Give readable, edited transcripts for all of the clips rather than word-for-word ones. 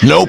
Nope.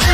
No.